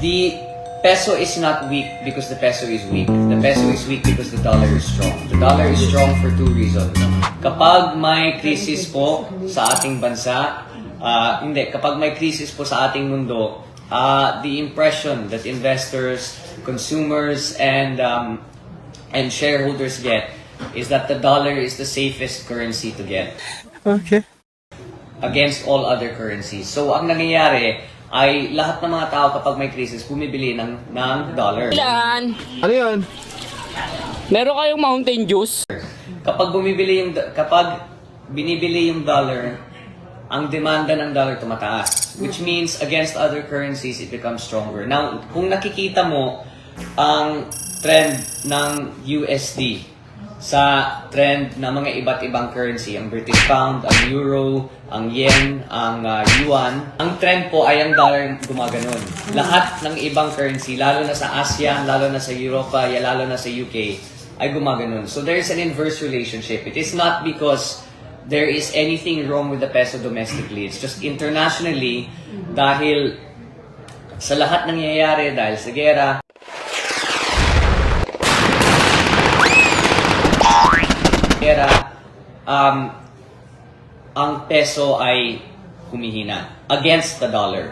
the peso is not weak because the peso is weak. The peso is weak because the dollar is strong. The dollar is strong for two reasons. Kapag may crisis po sa ating bansa, kapag may crisis po sa ating mundo, the impression that investors, consumers, and shareholders get is that the dollar is the safest currency to get. Okay. Against all other currencies. So, ang nangyayari ay lahat ng mga tao kapag may crisis, bumibili ng dollar. Ilan? Ano yan? Meron kayong Mountain Juice? Kapag binibili yung dollar, ang demanda ng dollar tumataas. Which means, against other currencies, it becomes stronger. Now, kung nakikita mo ang trend ng USD sa trend ng mga iba't ibang currency, ang British Pound, ang Euro, ang Yen, ang Yuan, ang trend po ay ang dollar gumaganon. Lahat ng ibang currency, lalo na sa ASEAN, lalo na sa Europa, lalo na sa UK, ay gumaganon. So there's an inverse relationship. It is not because there is anything wrong with the peso domestically. It's just internationally, dahil sa lahat nangyayari, dahil sa gera, ang peso ay humihina against the dollar.